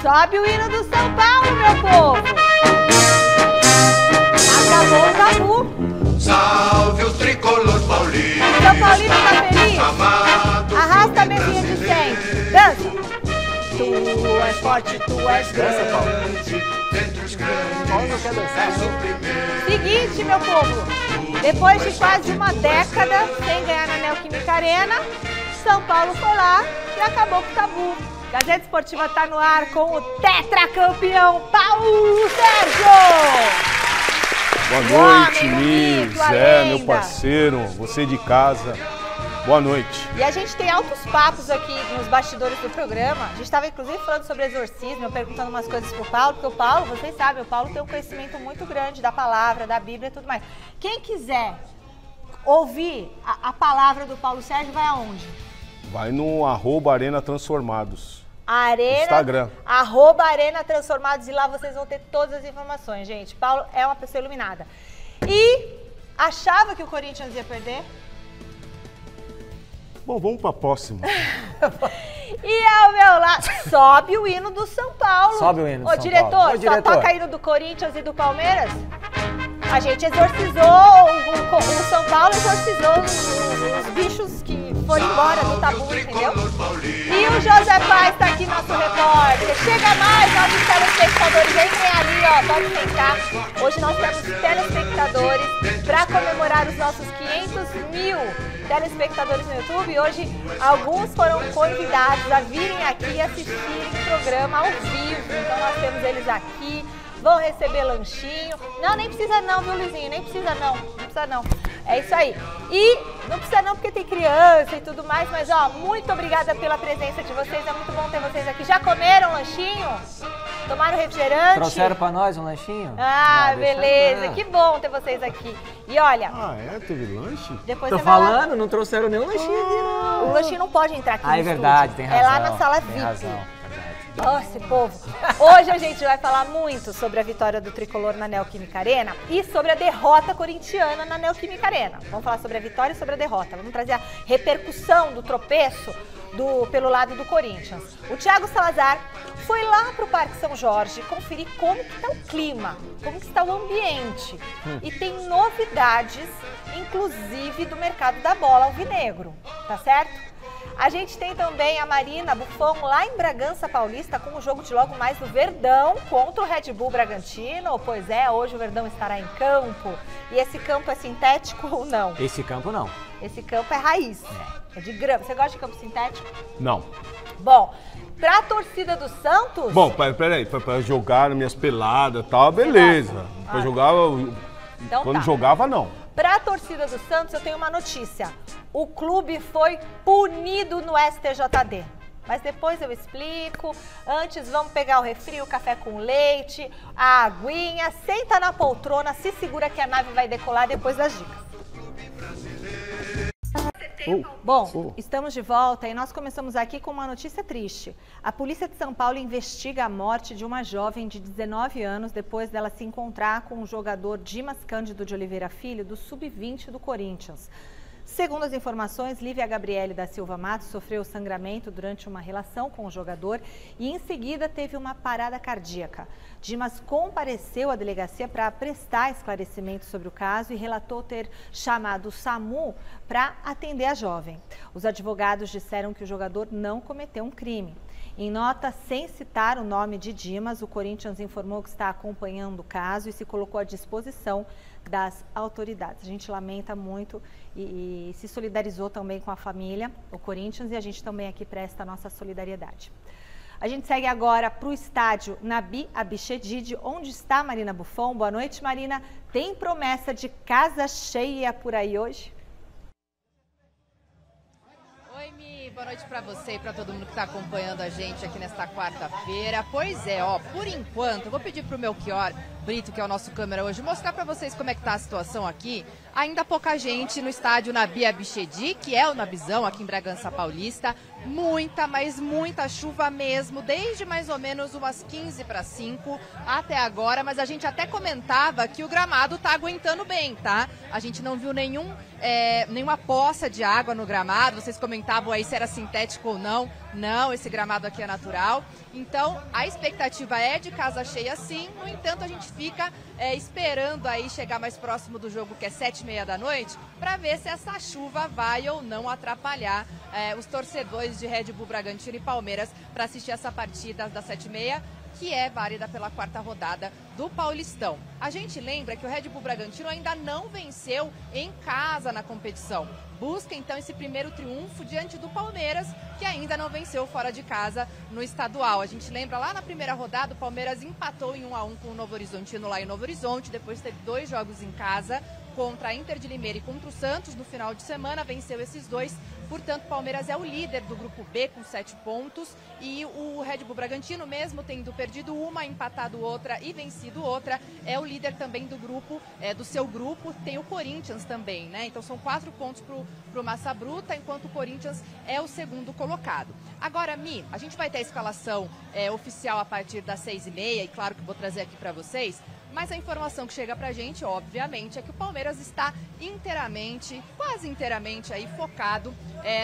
Sobe o hino do São Paulo, meu povo! Acabou o tabu. Salve o tricolor paulista. São Paulino tá feliz? Arrasta a mesinha de 100. Dança. Tu és forte, tu és grande. Paulo não quer dançar, Seguinte, meu povo. Depois de quase uma década sem ganhar na Neoquímica Arena, São Paulo foi lá e acabou com o tabu. Gazeta Esportiva está no ar com o tetracampeão Paulo Sérgio! Boa noite, Miss, meu parceiro, você de casa, boa noite. E a gente tem altos papos aqui nos bastidores do programa. A gente estava inclusive falando sobre exorcismo, eu perguntando umas coisas pro Paulo, porque o Paulo, vocês sabem, o Paulo tem um conhecimento muito grande da palavra, da Bíblia e tudo mais. Quem quiser ouvir a palavra do Paulo Sérgio, vai aonde? Vai no @Arena Transformados. Instagram. @Arena Transformados, e lá vocês vão ter todas as informações, gente. Paulo é uma pessoa iluminada. E achava que o Corinthians ia perder? Bom, vamos para a próxima. E ao meu lado, sobe o hino do São Paulo. Sobe o hino do São diretor, Paulo. Ô, só diretor, toca hino do Corinthians e do Palmeiras? A gente exorcizou, o São Paulo exorcizou os bichos que foram embora do tabu, entendeu? E o José Paz está aqui, nosso repórter. Chega mais, nossos telespectadores, entrem ali, ó, pode sentar. Hoje nós temos telespectadores para comemorar os nossos 500 mil telespectadores no YouTube. Hoje, alguns foram convidados a virem aqui e assistirem o programa ao vivo. Então, nós temos eles aqui. Vão receber lanchinho. Não, nem precisa não, viu, Luizinho? Nem precisa não. Não precisa não. É isso aí. E não precisa não porque tem criança e tudo mais, mas ó, muito obrigada pela presença de vocês. É muito bom ter vocês aqui. Já comeram lanchinho? Tomaram refrigerante? Trouxeram pra nós um lanchinho? Ah, beleza. Que bom ter vocês aqui. E olha... Ah, teve lanche? Depois Tô você vai lá. falando, não trouxeram nenhum lanchinho aqui, não. O lanchinho não pode entrar aqui no é verdade, estúdio. tem razão. É lá na sala tem VIP. Razão. Ó, esse povo. Hoje a gente vai falar muito sobre a vitória do Tricolor na Neoquímica Arena e sobre a derrota corintiana na Neoquímica Arena. Vamos falar sobre a vitória e sobre a derrota. Vamos trazer a repercussão do tropeço pelo lado do Corinthians. O Thiago Salazar foi lá pro Parque São Jorge conferir como que está o clima, como que está o ambiente. E tem novidades, inclusive do mercado da bola alvinegro, tá certo? A gente tem também a Marina Buffon lá em Bragança Paulista com o jogo de logo mais do Verdão contra o Red Bull Bragantino. Pois é, hoje o Verdão estará em campo. E esse campo é sintético ou não? Esse campo não. Esse campo é raiz, é de grama. Você gosta de campo sintético? Não. Bom, pra torcida do Santos... Bom, peraí, pra jogar minhas peladas e tal, beleza. Pra jogar, então quando tá. jogava, não. Para a torcida do Santos, eu tenho uma notícia. O clube foi punido no STJD. Mas depois eu explico. Antes, vamos pegar o refri, o café com leite, a aguinha. Senta na poltrona, se segura que a nave vai decolar depois das dicas. Bom, estamos de volta e nós começamos aqui com uma notícia triste. A polícia de São Paulo investiga a morte de uma jovem de 19 anos depois dela se encontrar com o jogador Dimas Cândido de Oliveira Filho, do Sub-20 do Corinthians. Segundo as informações, Lívia Gabriele da Silva Matos sofreu sangramento durante uma relação com o jogador e em seguida teve uma parada cardíaca. Dimas compareceu à delegacia para prestar esclarecimentos sobre o caso e relatou ter chamado o SAMU para atender a jovem. Os advogados disseram que o jogador não cometeu um crime. Em nota, sem citar o nome de Dimas, o Corinthians informou que está acompanhando o caso e se colocou à disposição das autoridades. A gente lamenta muito e se solidarizou também com a família, o Corinthians, e a gente também aqui presta a nossa solidariedade. A gente segue agora para o estádio Nabi Abichedid, onde está a Marina Buffon. Boa noite, Marina. Tem promessa de casa cheia por aí hoje? Oi, Mi, boa noite para você e para todo mundo que está acompanhando a gente aqui nesta quarta-feira. Pois é, ó, por enquanto, eu vou pedir para o Melchior Brito, que é o nosso câmera hoje, mostrar para vocês como é que tá a situação aqui. Ainda pouca gente no estádio Nabi Abichedid, que é o Nabizão aqui em Bragança Paulista. Muita, mas muita chuva mesmo, desde mais ou menos umas 15 para 5 até agora, mas a gente até comentava que o gramado tá aguentando bem, tá? A gente não viu nenhuma poça de água no gramado, vocês comentavam aí se era sintético ou não, Não, esse gramado aqui é natural. Então, a expectativa é de casa cheia sim. No entanto, a gente fica esperando aí chegar mais próximo do jogo, que é 7h30 da noite, para ver se essa chuva vai ou não atrapalhar os torcedores de Red Bull Bragantino e Palmeiras para assistir essa partida das 7h30, que é válida pela 4ª rodada do Paulistão. A gente lembra que o Red Bull Bragantino ainda não venceu em casa na competição. Busca então esse primeiro triunfo diante do Palmeiras, que ainda não venceu fora de casa no estadual. A gente lembra lá na primeira rodada, o Palmeiras empatou em 1-1 com o Novo Horizontino lá em Novo Horizonte, depois teve 2 jogos em casa contra a Inter de Limeira e contra o Santos no final de semana, venceu esses 2. Portanto, o Palmeiras é o líder do grupo B com 7 pontos e o Red Bull Bragantino, mesmo tendo perdido uma, empatado outra e vencido outra, é o líder também do grupo, do seu grupo. Tem o Corinthians também, né? Então são 4 pontos pro Massa Bruta, enquanto o Corinthians é o segundo colocado. Agora, Mi, a gente vai ter a escalação oficial a partir das 6h30 e claro que vou trazer aqui para vocês. Mas a informação que chega pra gente, obviamente, é que o Palmeiras está inteiramente, quase inteiramente aí focado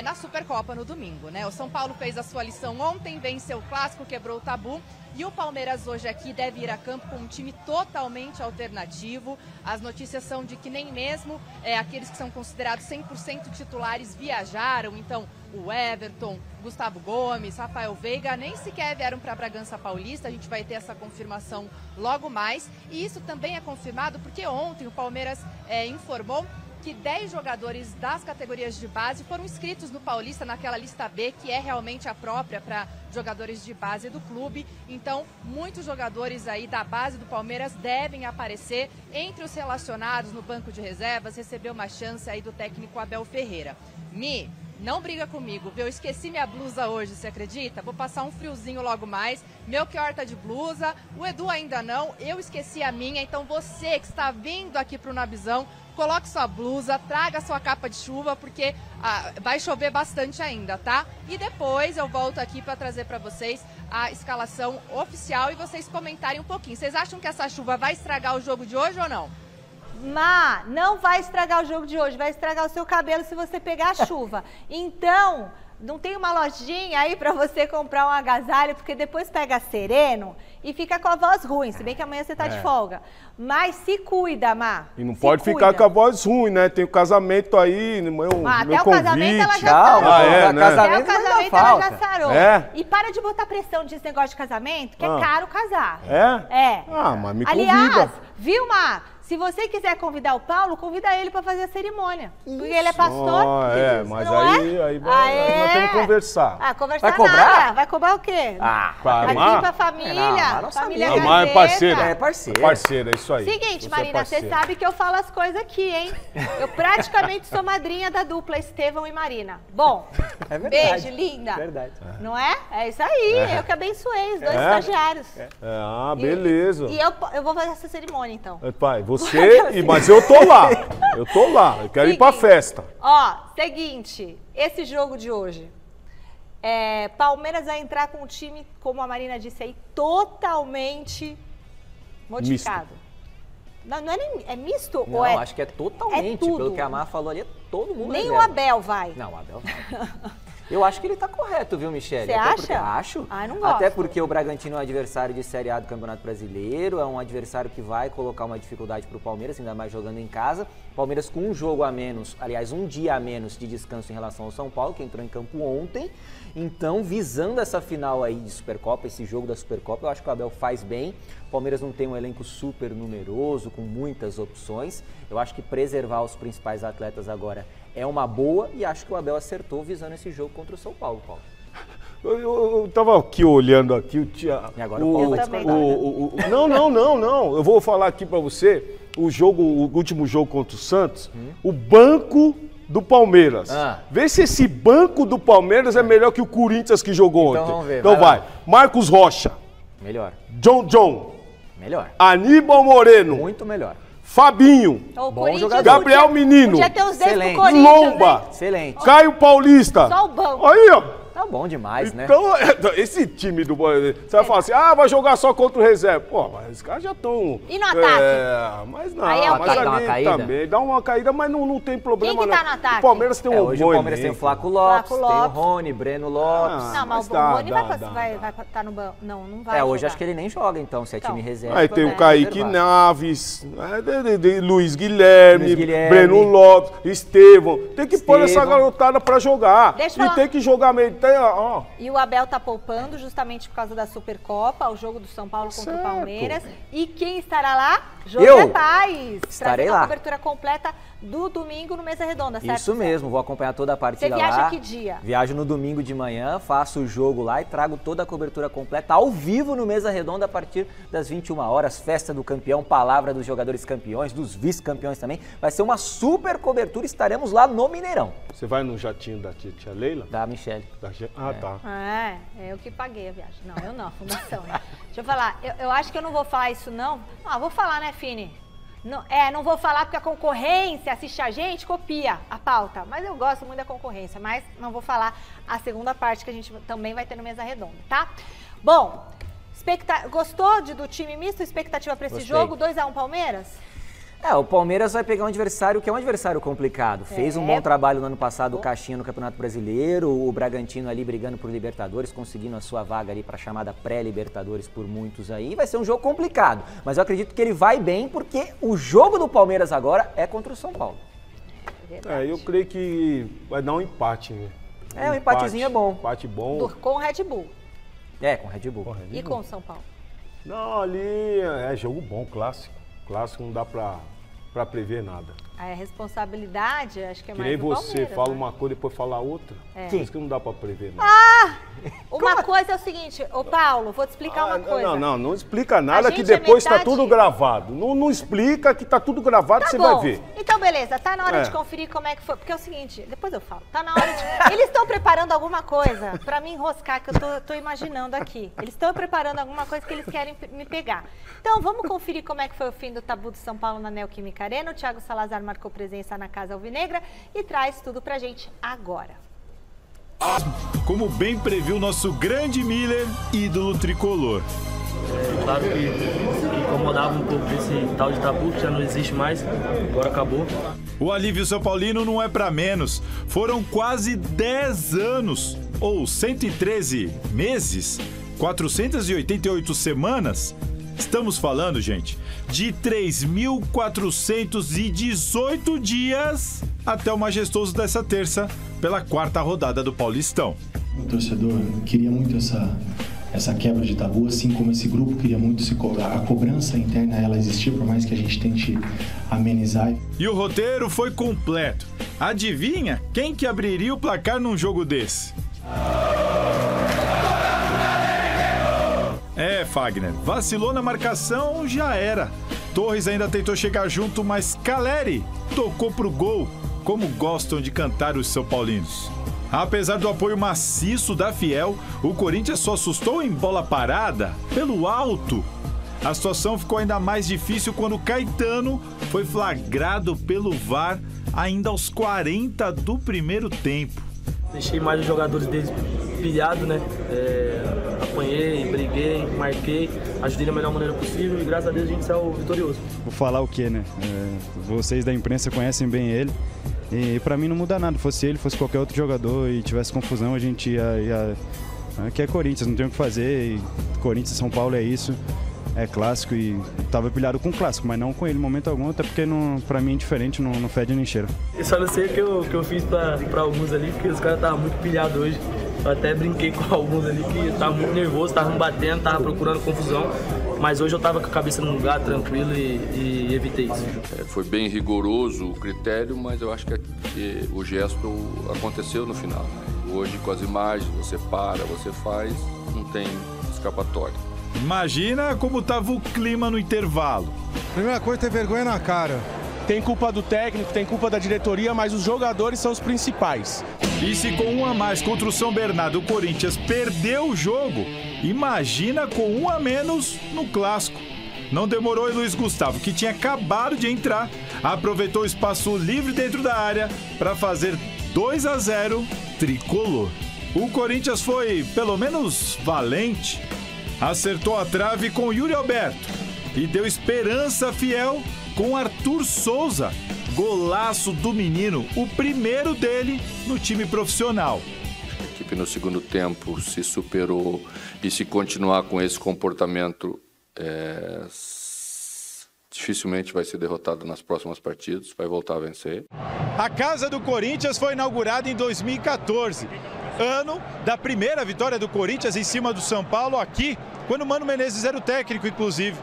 na Supercopa no domingo, né? O São Paulo fez a sua lição ontem, venceu o clássico, quebrou o tabu. E o Palmeiras hoje aqui deve ir a campo com um time totalmente alternativo. As notícias são de que nem mesmo aqueles que são considerados 100% titulares viajaram. Então, o Everton, Gustavo Gomes, Rafael Veiga, nem sequer vieram para Bragança Paulista. A gente vai ter essa confirmação logo mais. E isso também é confirmado porque ontem o Palmeiras informou que 10 jogadores das categorias de base foram inscritos no Paulista, naquela lista B, que é realmente a própria para jogadores de base do clube. Então, muitos jogadores aí da base do Palmeiras devem aparecer entre os relacionados no banco de reservas, receber uma chance aí do técnico Abel Ferreira. Mi, não briga comigo, viu? Eu esqueci minha blusa hoje, você acredita? Vou passar um friozinho logo mais. Melchior tá de blusa, o Edu ainda não, eu esqueci a minha. Então você que está vindo aqui pro Nabizão, coloque sua blusa, traga sua capa de chuva, porque vai chover bastante ainda, tá? E depois eu volto aqui para trazer para vocês a escalação oficial e vocês comentarem um pouquinho. Vocês acham que essa chuva vai estragar o jogo de hoje ou não? Má, não vai estragar o jogo de hoje, vai estragar o seu cabelo se você pegar a chuva. Então, não tem uma lojinha aí pra você comprar um agasalho, porque depois pega sereno e fica com a voz ruim, se bem que amanhã você tá de folga. Mas se cuida, Má. E não pode ficar com a voz ruim, né? Tem o casamento aí, meu até convite. O casamento ela já sarou. Né? Até o casamento ela já sarou. E para de botar pressão nesse negócio de casamento, que é caro casar. É? Ah, mas me convida. Aliás, viu, Má? Se você quiser convidar o Paulo, convida ele para fazer a cerimônia. Porque ele é pastor. Mas aí nós temos que conversar. Conversar vai cobrar? nada. Vai cobrar o quê? Pra aqui pra família. Família Gazeta. Mas é parceira. É parceira. Parceira, é isso aí. Seguinte, Marina, você sabe que eu falo as coisas aqui, hein? Eu praticamente sou madrinha da dupla Estevão e Marina. Bom, beijo, linda. Verdade. Não é? É isso aí. Eu que abençoei os 2 estagiários. Beleza. E eu vou fazer essa cerimônia, então. Pai, mas eu tô lá. Eu tô lá. Eu quero ir pra festa. Seguinte, esse jogo de hoje. Palmeiras vai entrar com um time, como a Marina disse aí, totalmente modificado. Não é nem... É misto? Não, ou acho que é totalmente. É tudo. Pelo que a Mar falou ali, todo mundo nem o Abel vai. Não, o Abel vai. Eu acho que ele tá correto, viu, Michele? Você acha? Acho. Não gosto. Até porque o Bragantino é um adversário de Série A do Campeonato Brasileiro, é um adversário que vai colocar uma dificuldade pro Palmeiras, ainda mais jogando em casa. Palmeiras com um jogo a menos, aliás, um dia a menos de descanso em relação ao São Paulo, que entrou em campo ontem. Então, visando essa final aí de Supercopa, esse jogo da Supercopa, eu acho que o Abel faz bem. O Palmeiras não tem um elenco super numeroso, com muitas opções. Eu acho que preservar os principais atletas agora é uma boa e acho que o Abel acertou visando esse jogo contra o São Paulo, Paulo. Eu tava aqui olhando aqui, E agora o Paulo vai discordar. Não. Eu vou falar aqui pra você o último jogo contra o Santos, o banco do Palmeiras. Vê se esse banco do Palmeiras é melhor que o Corinthians que jogou ontem. Vamos ver. Então vai. Marcos Rocha. Melhor. John. Melhor. Aníbal Moreno. Muito melhor. Fabinho. Bom jogador. Gabriel Menino. Podia ter os 10 pro Excelente. Corinthians, Lomba. né? Excelente. Caio Paulista. Só o banco. Aí, ó. Tá bom demais, né? Então, esse time do Palmeiras, você vai falar assim, vai jogar só contra o reserva. Pô, mas os caras já estão... E no ataque? Mas não, Aí mas dá uma ali caída? também, dá uma caída, mas não tem problema. Quem que tá no ataque? O Palmeiras tem um hoje o Palmeiras tem o Flaco Lopes, tem o Rony, Breno Lopes. Não, mas o Rony vai estar no banco. Não vai hoje jogar. acho que ele nem joga, então, se é time reserva. Aí tem o Kaique reservado. Naves, Luiz Guilherme, Breno Lopes, Estevão. Tem que pôr essa garotada pra jogar. Deixa eu falar. Tem que jogar meio... E o Abel tá poupando justamente por causa da Supercopa, o jogo do São Paulo contra o Palmeiras. E quem estará lá? José Paz. Estarei trazendo lá. A cobertura completa do domingo no Mesa Redonda, certo? Isso mesmo, vou acompanhar toda a partida lá. Você viaja que dia? Viajo no domingo de manhã, faço o jogo lá e trago toda a cobertura completa ao vivo no Mesa Redonda a partir das 21 horas. Festa do campeão, palavra dos jogadores campeões, dos vice-campeões também. Vai ser uma super cobertura, estaremos lá no Mineirão. Você vai no jatinho da tia Leila? Da Michele. Tá. É eu que paguei a viagem. Não, eu não, a fundação, né? Deixa eu falar, eu acho que eu não vou falar isso não. Vou falar, né, Fini? Não vou falar porque a concorrência assiste a gente, copia a pauta. Mas eu gosto muito da concorrência, mas não vou falar a segunda parte que a gente também vai ter no Mesa Redonda, tá? Bom, gostou do time misto? Expectativa para esse jogo? 2-1 Palmeiras? O Palmeiras vai pegar um adversário que é um adversário complicado. Fez um bom trabalho no ano passado, o Caixinha no Campeonato Brasileiro, o Bragantino ali brigando por Libertadores, conseguindo a sua vaga ali para a chamada pré-Libertadores por muitos aí. Vai ser um jogo complicado, mas eu acredito que ele vai bem porque o jogo do Palmeiras agora é contra o São Paulo. Eu creio que vai dar um empate, né? Um empatezinho é bom. Empate bom. Com o Red Bull. Com o Red Bull. E com o São Paulo? Não, ali é jogo bom, clássico. Clássico não dá pra prever nada. A responsabilidade, acho que é que mais nem do você Palmeiras, fala né? uma coisa e depois fala outra. Por isso que não dá pra prever nada. Uma coisa é o seguinte, Paulo, vou te explicar uma coisa. Não explica nada que gente é depois tá metade- tudo gravado. Não explica que tá tudo gravado que você bom. vai ver. Então, beleza, tá na hora de conferir como é que foi. Porque é o seguinte, depois eu falo. Tá na hora de... Eles estão preparando alguma coisa pra me enroscar, que eu tô imaginando aqui. Eles estão preparando alguma coisa que eles querem me pegar. Então, vamos conferir como é que foi o fim do tabu do São Paulo na Neoquímica Arena. O Thiago Salazar marcou presença na Casa Alvinegra e traz tudo pra gente agora. Como bem previu nosso grande Miller, ídolo tricolor. Claro que incomodava um pouco desse tal de tabu, que já não existe mais, agora acabou. O alívio são paulino não é pra menos. Foram quase 10 anos, ou 113 meses, 488 semanas. Estamos falando, gente, de 3.418 dias até o majestoso dessa terça, pela 4ª rodada do Paulistão. O torcedor queria muito essa quebra de tabu, assim como esse grupo queria muito a cobrança interna ela existir, por mais que a gente tente amenizar. E o roteiro foi completo. Adivinha quem que abriria o placar num jogo desse? Fagner, vacilou na marcação, já era. Torres ainda tentou chegar junto, mas Caleri tocou pro gol, como gostam de cantar os São Paulinos. Apesar do apoio maciço da Fiel, o Corinthians só assustou em bola parada, pelo alto. A situação ficou ainda mais difícil quando Caetano foi flagrado pelo VAR ainda aos 40 do primeiro tempo. Deixei mais os jogadores deles pilhados, né? Apanhei, briguei, marquei, ajudei da melhor maneira possível e graças a Deus a gente saiu vitorioso. Vou falar o quê, né? Vocês da imprensa conhecem bem ele e pra mim não muda nada. Fosse ele, fosse qualquer outro jogador e tivesse confusão, a gente ia... Aqui é Corinthians, não tem o que fazer. E Corinthians e São Paulo é isso. É clássico e tava pilhado com o clássico, mas não com ele em momento algum, até porque pra mim é diferente, não fede nem cheira. Eu só não sei o que eu fiz pra alguns ali, porque os caras estavam muito pilhados hoje. Eu até brinquei com alguns ali que estavam muito nervosos, estavam me batendo, estavam procurando confusão. Mas hoje eu tava com a cabeça no lugar, tranquilo e evitei isso. Foi bem rigoroso o critério, mas eu acho que o gesto aconteceu no final, né? Hoje com as imagens, você para, você faz, não tem escapatória. Imagina como tava o clima no intervalo. Primeira coisa, ter vergonha na cara. Tem culpa do técnico, tem culpa da diretoria, mas os jogadores são os principais. E se com um a mais contra o São Bernardo o Corinthians perdeu o jogo, imagina com um a menos no clássico. Não demorou e Luiz Gustavo, que tinha acabado de entrar, aproveitou o espaço livre dentro da área para fazer 2-0 tricolor. o Corinthians foi, pelo menos, valente. Acertou a trave com Yuri Alberto e deu esperança fiel com Arthur Souza. Golaço do menino, o primeiro dele no time profissional. A equipe no segundo tempo se superou e se continuar com esse comportamento, dificilmente vai ser derrotado nas próximas partidas, vai voltar a vencer. A Casa do Corinthians foi inaugurada em 2014, ano da primeira vitória do Corinthians em cima do São Paulo aqui, quando o Mano Menezes era o técnico, inclusive.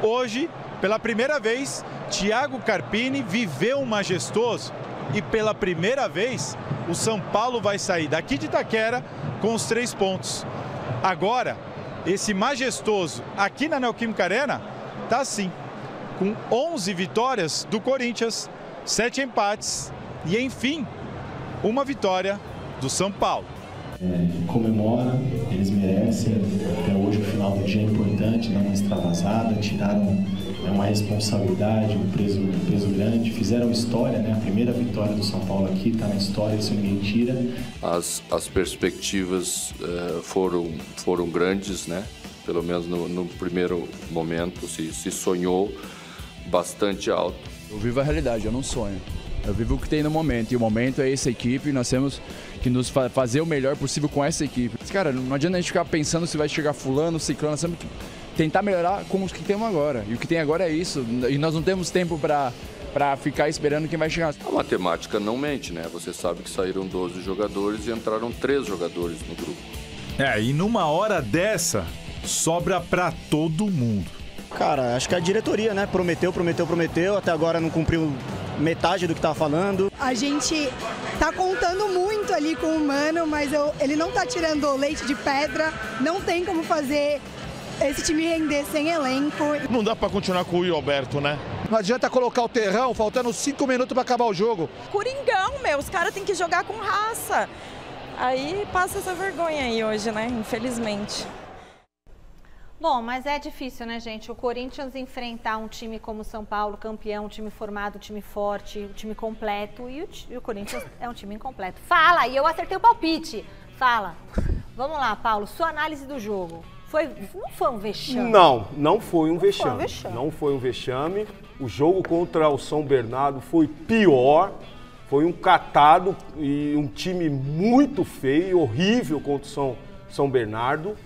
Hoje, pela primeira vez, Thiago Carpini viveu um majestoso e pela primeira vez o São Paulo vai sair daqui de Itaquera com os 3 pontos. Agora, esse majestoso aqui na Neoquímica Arena tá assim, com 11 vitórias do Corinthians, 7 empates e, enfim, uma vitória do São Paulo. Comemora, eles merecem. Até hoje o final do dia é importante, dar uma extravasada, tiraram uma responsabilidade, um peso grande, fizeram história, né? A primeira vitória do São Paulo aqui está na história, isso ninguém tira. As perspectivas foram grandes, né? Pelo menos no primeiro momento se sonhou bastante alto. Eu vivo a realidade, eu não sonho. Eu vivo o que tem no momento, e o momento é essa equipe, e nós temos que nos fazer o melhor possível com essa equipe. Cara, não adianta a gente ficar pensando se vai chegar fulano, ciclano, nós temos que tentar melhorar com os que temos agora. E o que tem agora é isso, e nós não temos tempo para ficar esperando quem vai chegar. A matemática não mente, né? Você sabe que saíram 12 jogadores e entraram 3 jogadores no grupo. E numa hora dessa, sobra para todo mundo. Cara, acho que a diretoria, né? Prometeu, até agora não cumpriu metade do que tava falando. A gente tá contando muito ali com o Mano, mas ele não tá tirando leite de pedra, não tem como fazer esse time render sem elenco. Não dá pra continuar com o Yuri Alberto, né? Não adianta colocar o terrão faltando 5 minutos pra acabar o jogo. Coringão, os caras têm que jogar com raça. Aí passa essa vergonha aí hoje, né? Infelizmente. Bom, mas é difícil, né, gente? O Corinthians enfrentar um time como o São Paulo, campeão, um time formado, um time forte, um time completo. E o Corinthians é um time incompleto. Fala! E eu acertei o palpite. Fala. Vamos lá, Paulo. Sua análise do jogo. Não foi um vexame? Não foi um vexame. Não foi um vexame. O jogo contra o São Bernardo foi pior. Foi um catado e um time muito feio, horrível contra o São Bernardo.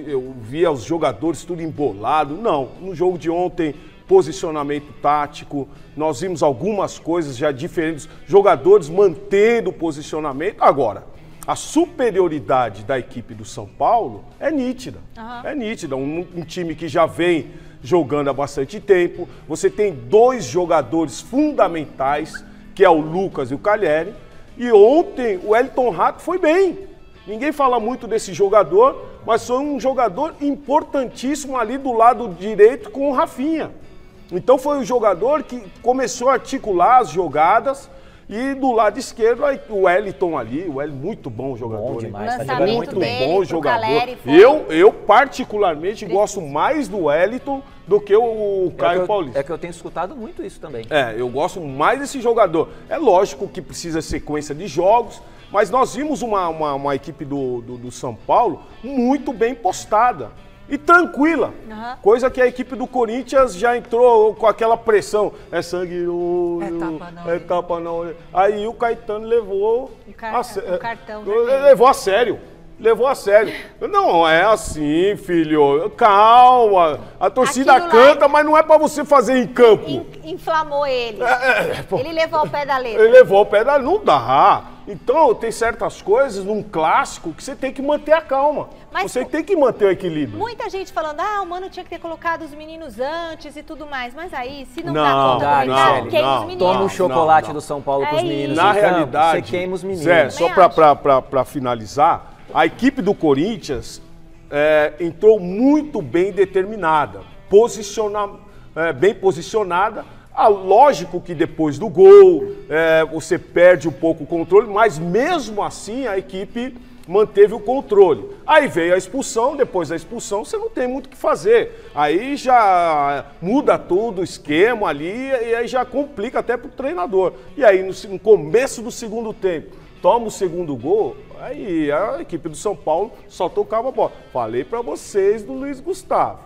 Eu via os jogadores tudo embolado. Não, no jogo de ontem, posicionamento tático, nós vimos algumas coisas já diferentes, jogadores mantendo o posicionamento. Agora, a superioridade da equipe do São Paulo é nítida. É nítida, um time que já vem jogando há bastante tempo. Você tem 2 jogadores fundamentais, que é o Lucas e o Calheri, e ontem o Wellington Rato foi bem. Ninguém fala muito desse jogador, mas foi um jogador importantíssimo ali do lado direito com o Rafinha. Então foi um jogador que começou a articular as jogadas e do lado esquerdo o Wellington ali, muito bom jogador. Bom demais, muito bom jogador. Eu particularmente gosto mais do Wellington do que o Caio Paulista. É que eu tenho escutado muito isso também. Eu gosto mais desse jogador. É lógico que precisa sequência de jogos, mas nós vimos uma equipe do São Paulo muito bem postada e tranquila. Coisa que a equipe do Corinthians já entrou com aquela pressão. É sangue no olho, é tapa na orelha. Aí o Caetano levou levou a sério. Levou a sério. Não é assim, filho. Calma. A torcida canta, mas não é pra você fazer em campo. Inflamou ele. Ele levou ao pé da letra. Ele levou ao pé da letra. Não dá. Então, tem certas coisas num clássico que você tem que manter a calma. Mas você tem que manter o equilíbrio. Muita gente falando, o Mano tinha que ter colocado os meninos antes e tudo mais. Mas aí, se não dá conta, queima os meninos. Toma o chocolate do São Paulo pros meninos. Na realidade, você queima os meninos. Zé, só pra finalizar, a equipe do Corinthians entrou muito bem determinada, bem posicionada. Lógico que depois do gol você perde um pouco o controle, mas mesmo assim a equipe manteve o controle. Aí veio a expulsão, depois da expulsão você não tem muito o que fazer. Aí já muda tudo o esquema ali e aí já complica até pro treinador. E aí no começo do segundo tempo, toma o segundo gol, Aí a equipe do São Paulo só tocava a bola. Falei pra vocês do Luiz Gustavo.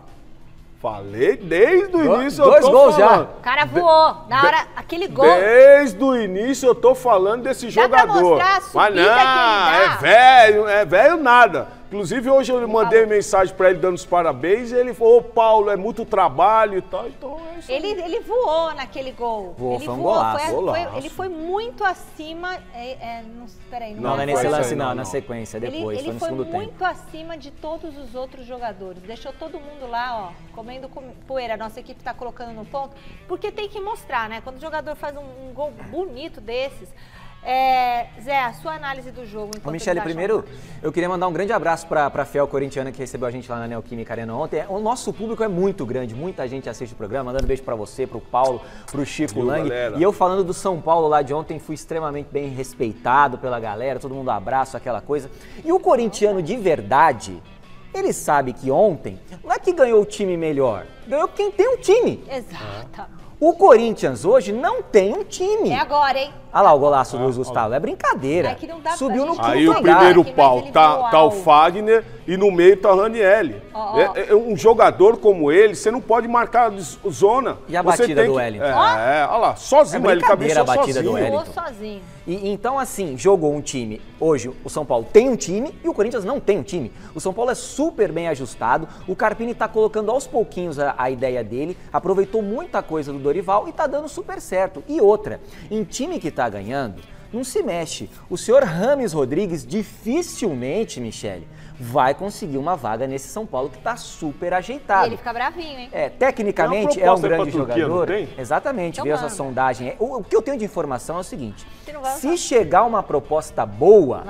Falei desde o início. Dois gols já. O cara voou. Na hora, aquele gol. Desde o início eu tô falando desse jogador. Dá pra mostrar a subida. Mas não, é velho nada. Inclusive hoje eu mandei mensagem pra ele dando os parabéns e ele falou, ô Paulo, é muito trabalho e tal. Então é isso. Ele voou naquele gol. Foi um golaço. Ele foi muito acima. Peraí, não é nesse lance, não, na sequência, depois. Ele foi no foi segundo muito tempo. acima de todos os outros jogadores. Deixou todo mundo lá, ó, comendo poeira. A nossa equipe tá colocando no ponto. Porque tem que mostrar, né? Quando o jogador faz um gol bonito desses. Zé, a sua análise do jogo. Ô, Michele, primeiro eu queria mandar um grande abraço para a Fiel Corintiana que recebeu a gente lá na Neoquímica Arena ontem. O nosso público é muito grande, muita gente assiste o programa, mandando beijo para você, para o Paulo, para o Chico Lang. Galera. E eu falando do São Paulo lá de ontem, fui extremamente bem respeitado pela galera, todo mundo abraço, aquela coisa. E o corintiano de verdade, ele sabe que ontem não é que ganhou o time melhor, ganhou quem tem um time. Exato. O Corinthians hoje não tem um time. É agora, hein? Olha lá o golaço do Luiz Gustavo, é brincadeira. É que não dá Subiu no Aí o primeiro pau tá o Fagner e no meio tá o Ranielli. Um jogador como ele, você não pode marcar zona. E a batida do Wellington? Olha lá, sozinho, ele cabeceou a batida do Wellington. Sozinho. E então assim, jogou um time. Hoje o São Paulo tem um time e o Corinthians não tem um time. O São Paulo é super bem ajustado, o Carpini tá colocando aos pouquinhos a ideia dele, aproveitou muita coisa do Dorival e tá dando super certo. E outra, em time que tá ganhando, não se mexe. O senhor Rames Rodrigues dificilmente, Michele, vai conseguir uma vaga nesse São Paulo que tá super ajeitado. E ele fica bravinho, hein? Tecnicamente é um grande Turquia, jogador. não tem? Exatamente, Então veio essa sondagem. O que eu tenho de informação é o seguinte: se chegar uma proposta boa,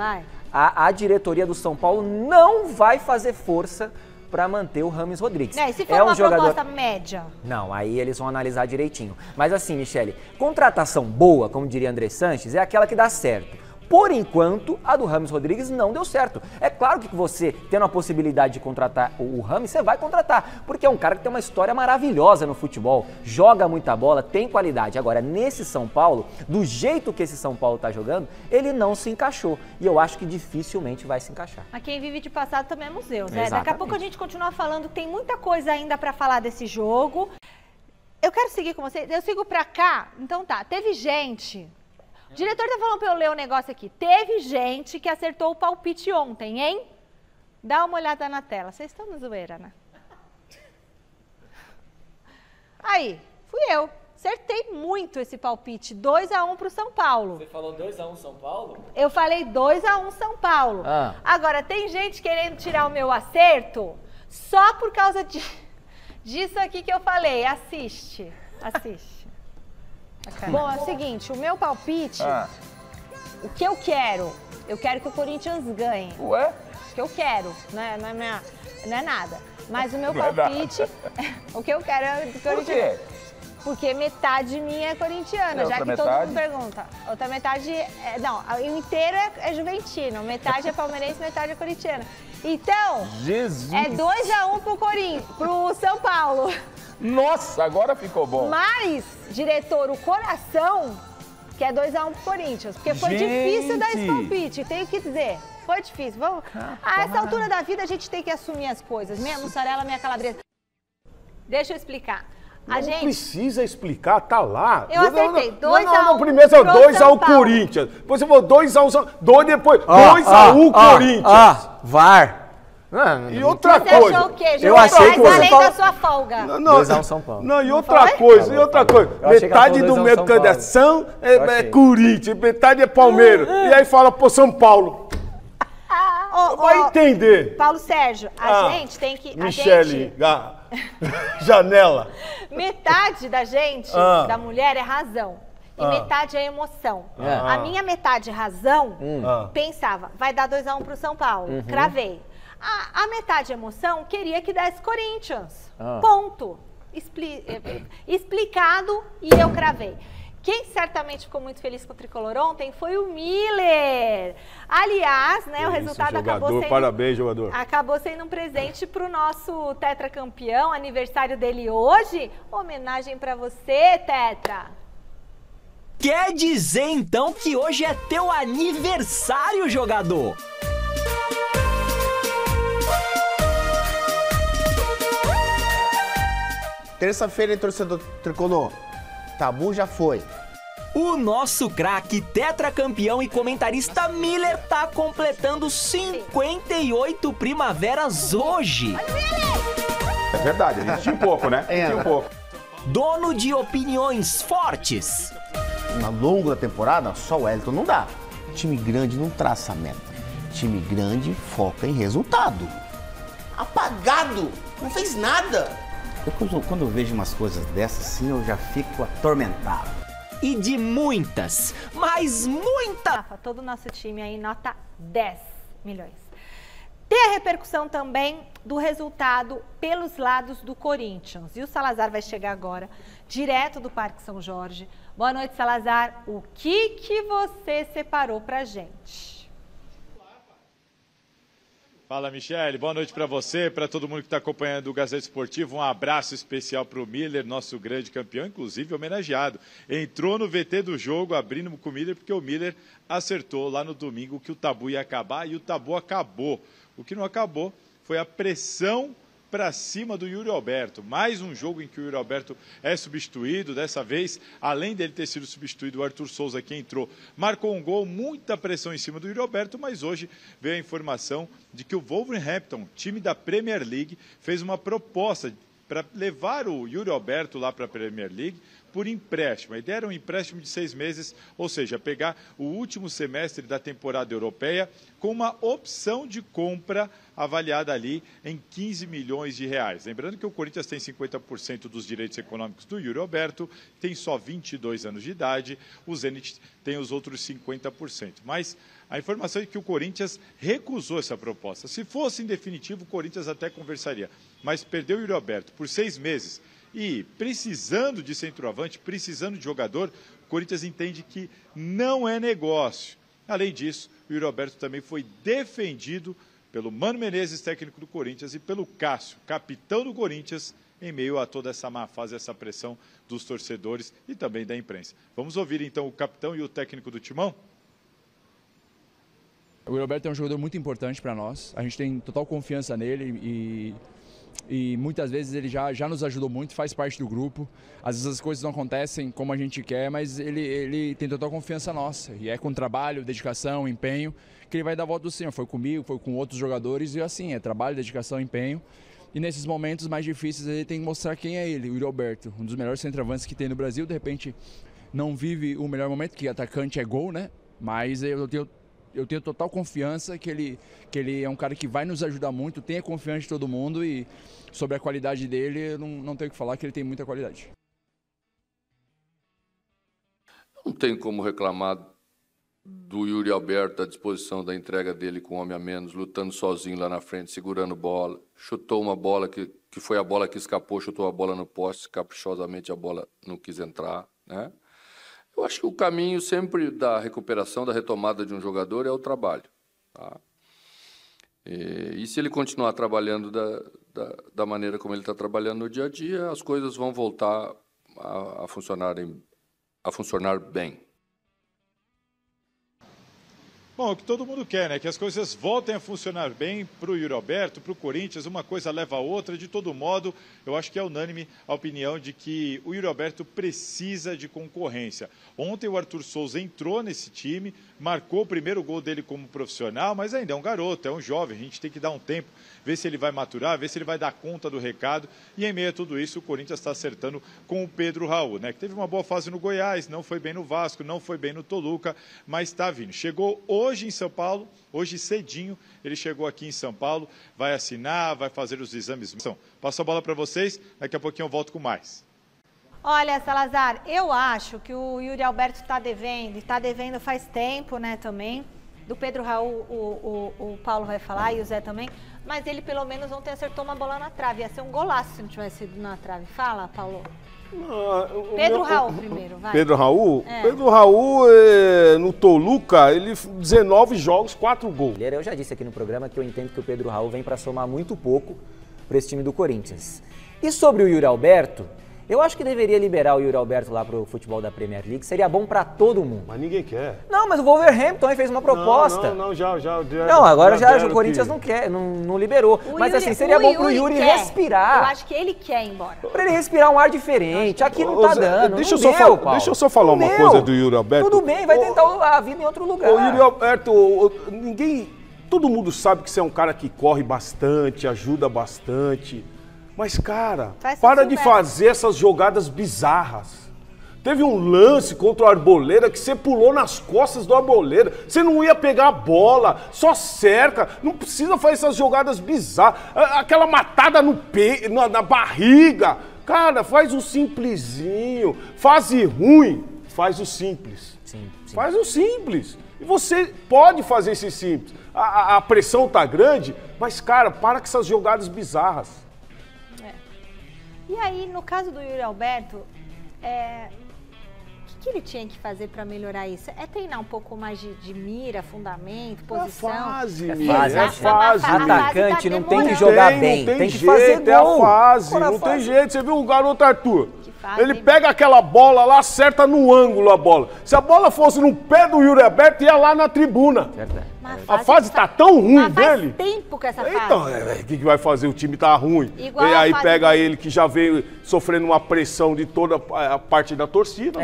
a diretoria do São Paulo não vai fazer força para manter o Rames Rodrigues. E se for uma proposta média? Não, aí eles vão analisar direitinho. Mas assim, Michele, contratação boa, como diria André Sanches, é aquela que dá certo. Por enquanto, a do Rames Rodrigues não deu certo. É claro que você, tendo a possibilidade de contratar o Rames, você vai contratar, porque é um cara que tem uma história maravilhosa no futebol, joga muita bola, tem qualidade. Agora, nesse São Paulo, do jeito que esse São Paulo tá jogando, ele não se encaixou. E eu acho que dificilmente vai se encaixar. Mas quem vive de passado também é museu, né? Daqui a pouco a gente continua falando, tem muita coisa ainda para falar desse jogo. Eu quero seguir com vocês, eu sigo pra cá, então tá, teve gente... O diretor tá falando pra eu ler um negócio aqui. Teve gente que acertou o palpite ontem, hein? Dá uma olhada na tela. Vocês estão na zoeira, né? Aí, fui eu. Acertei muito esse palpite. 2-1 pro São Paulo. Você falou 2-1 São Paulo? Eu falei 2-1 São Paulo. Agora, tem gente querendo tirar o meu acerto só por causa disso aqui que eu falei. Assiste. Bom, é o seguinte, o meu palpite, o que eu quero que o Corinthians ganhe. Ué? O que eu quero, não é nada. Mas o meu palpite, o que eu quero é que o Corinthians... Por quê? Porque metade minha é corintiana, já que todo mundo pergunta. Outra metade, o inteiro é juventino, metade é palmeirense, metade é corintiana. Então, Jesus. É 2-1 pro São Paulo. Nossa, agora ficou bom. Mas, diretor, o coração que é 2-1 pro Corinthians. Porque foi difícil dar esse palpite, tenho que dizer. Foi difícil. Vamos... A essa altura da vida a gente tem que assumir as coisas. Minha mussarela, minha calabresa. Deixa eu explicar. Não precisa explicar, tá lá. Eu acertei, 2-1. Primeiro é 2-1 Corinthians. Depois você falou 2-1, depois 2-1 Corinthians. VAR. E outra coisa. Você achou o quê? Eu achei que você além da sua folga. 2-1 São Paulo. Não, e outra coisa, metade do meu candidação é Corinthians, metade é Palmeiras. E aí fala pro São Paulo. Vai entender. Paulo Sérgio, a gente tem que... Michele, Janela. Metade da gente, da mulher, é razão. E metade é emoção. A minha metade razão pensava, vai dar 2-1 pro São Paulo. Cravei. A metade emoção queria que desse Corinthians. Ponto. Explicado e eu cravei. Quem certamente ficou muito feliz com o Tricolor ontem foi o Miller. Aliás, né, o resultado acabou sendo um presente para o nosso tetracampeão, aniversário dele hoje. Homenagem para você, Tetra. Quer dizer então que hoje é teu aniversário, jogador? Terça-feira, torcedor tricolor. Tabu já foi. O nosso craque, tetracampeão e comentarista Miller tá completando 58 primaveras hoje. É verdade, a gente tinha um pouco, né? Tinha um pouco. Dono de opiniões fortes. Ao longo da temporada, só o Wellington não dá. Time grande não traça meta. Time grande foca em resultado. Apagado! Não fez nada! Quando eu vejo umas coisas dessas, assim, eu já fico atormentado. E de muitas, mas muita! Todo o nosso time aí, nota 10 milhões. Tem a repercussão também do resultado pelos lados do Corinthians. E o Salazar vai chegar agora, direto do Parque São Jorge. Boa noite, Salazar. O que você separou pra gente? Fala, Michele. Boa noite para você, para todo mundo que está acompanhando o Gazeta Esportivo. Um abraço especial para o Miller, nosso grande campeão, inclusive homenageado. Entrou no VT do jogo, abrindo com o Miller, porque o Miller acertou lá no domingo que o tabu ia acabar e o tabu acabou. O que não acabou foi a pressão para cima do Yuri Alberto. Mais um jogo em que o Yuri Alberto é substituído. Dessa vez, além dele ter sido substituído, o Arthur Souza, que entrou, marcou um gol, muita pressão em cima do Yuri Alberto, mas hoje veio a informação de que o Wolverhampton, time da Premier League, fez uma proposta para levar o Yuri Alberto lá para a Premier League por empréstimo. A ideia era um empréstimo de 6 meses, ou seja, pegar o último semestre da temporada europeia com uma opção de compra avaliada ali em 15 milhões de reais. Lembrando que o Corinthians tem 50% dos direitos econômicos do Yuri Alberto, tem só 22 anos de idade, o Zenit tem os outros 50%. Mas a informação é que o Corinthians recusou essa proposta. Se fosse em definitivo, o Corinthians até conversaria, mas perdeu o Yuri Alberto por 6 meses. E precisando de centroavante, precisando de jogador, o Corinthians entende que não é negócio. Além disso, o Yuri Alberto também foi defendido pelo Mano Menezes, técnico do Corinthians, e pelo Cássio, capitão do Corinthians, em meio a toda essa má fase, essa pressão dos torcedores e também da imprensa. Vamos ouvir então o capitão e o técnico do Timão? O Yuri Alberto é um jogador muito importante para nós. A gente tem total confiança nele e muitas vezes ele já nos ajudou muito, faz parte do grupo. Às vezes as coisas não acontecem como a gente quer, mas ele tem total confiança nossa. E é com trabalho, dedicação, empenho, que ele vai dar a volta do cima. Foi comigo, foi com outros jogadores e assim, é trabalho, dedicação, empenho. E nesses momentos mais difíceis ele tem que mostrar quem é ele, o Yuri Alberto. Um dos melhores centroavantes que tem no Brasil, de repente não vive o melhor momento, que atacante é gol, né? Mas eu tenho total confiança que ele é um cara que vai nos ajudar muito, tenha confiança de todo mundo e sobre a qualidade dele, eu não tenho o que falar, que ele tem muita qualidade. Não tem como reclamar do Yuri Alberto, à disposição da entrega dele com um homem a menos, lutando sozinho lá na frente, segurando bola. Chutou uma bola que foi a bola que escapou, chutou a bola no poste, caprichosamente a bola não quis entrar, né? Eu acho que o caminho sempre da recuperação, da retomada de um jogador é o trabalho. Tá? E se ele continuar trabalhando da maneira como ele está trabalhando no dia a dia, as coisas vão voltar a funcionar bem. Bom, o que todo mundo quer, né? Que as coisas voltem a funcionar bem para o Yuri Alberto, para o Corinthians, uma coisa leva a outra. De todo modo, eu acho que é unânime a opinião de que o Yuri Alberto precisa de concorrência. Ontem o Arthur Souza entrou nesse time, marcou o primeiro gol dele como profissional, mas ainda é um garoto, é um jovem, a gente tem que dar um tempo, ver se ele vai maturar, ver se ele vai dar conta do recado. E em meio a tudo isso, o Corinthians está acertando com o Pedro Raul, né? Que teve uma boa fase no Goiás, não foi bem no Vasco, não foi bem no Toluca, mas está vindo. Chegou hoje em São Paulo, hoje cedinho, ele chegou aqui em São Paulo, vai assinar, vai fazer os exames. Passo a bola para vocês, daqui a pouquinho eu volto com mais. Olha, Salazar, eu acho que o Yuri Alberto está devendo, e está devendo faz tempo, né, também. Do Pedro Raul, o Paulo vai falar, e o Zé também, mas ele pelo menos ontem acertou uma bola na trave, ia ser um golaço se não tivesse ido na trave. Fala, Paulo. Pedro Raul primeiro, vai. Pedro Raul? É. Pedro Raul, no Toluca, ele 19 jogos, 4 gols. Eu já disse aqui no programa que eu entendo que o Pedro Raul vem para somar muito pouco para esse time do Corinthians. E sobre o Yuri Alberto, Eu acho que deveria liberar o Yuri Alberto lá pro futebol da Premier League, seria bom pra todo mundo. Mas ninguém quer. Não, mas o Wolverhampton aí fez uma proposta. Não, agora já o Corinthians não quer, não liberou. Mas assim, seria bom pro Yuri respirar. Eu acho que ele quer ir embora. Pra ele respirar um ar diferente. Aqui não tá dando. Deixa eu só falar uma coisa do Yuri Alberto. Tudo bem, vai tentar a vida em outro lugar. O Yuri Alberto, todo mundo sabe que você é um cara que corre bastante, ajuda bastante. Mas, cara, para de fazer essas jogadas bizarras. Teve um lance contra o Arboleda que você pulou nas costas do Arboleda. Você não ia pegar a bola, só cerca. Não precisa fazer essas jogadas bizarras. Aquela matada no peito, na barriga. Cara, faz o simplesinho. Fase ruim, faz o simples. Sim. Faz o simples. E você pode fazer esse simples. A pressão tá grande, mas, cara, para com essas jogadas bizarras. E aí, no caso do Yuri Alberto, o que ele tinha que fazer para melhorar isso? É treinar um pouco mais de mira, fundamento, posição? É fase. Atacante não tem que jogar bem, tem que fazer gol. É a fase, não tem jeito. Você viu o garoto Arthur? Ele pega aquela bola lá, acerta no ângulo a bola. Se a bola fosse no pé do Yuri Alberto, ia lá na tribuna. A fase tá tão ruim dele. Faz tempo que essa fase. Então, o que vai fazer? O time tá ruim. E aí pega ele que já veio sofrendo uma pressão de toda a parte da torcida.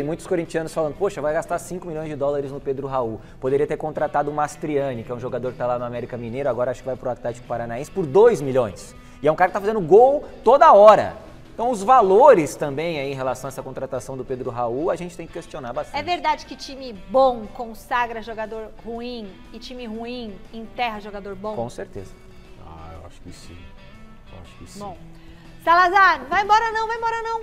Muitos corintianos falando, poxa, vai gastar 5 milhões de dólares no Pedro Raul. Poderia ter contratado o Mastriani, que é um jogador que tá lá no América Mineiro, agora acho que vai pro Atlético Paranaense, por 2 milhões. E é um cara que tá fazendo gol toda hora. Então, os valores também aí em relação a essa contratação do Pedro Raul, a gente tem que questionar bastante. É verdade que time bom consagra jogador ruim e time ruim enterra jogador bom? Com certeza. Eu acho que sim. Bom, Salazar, vai embora não.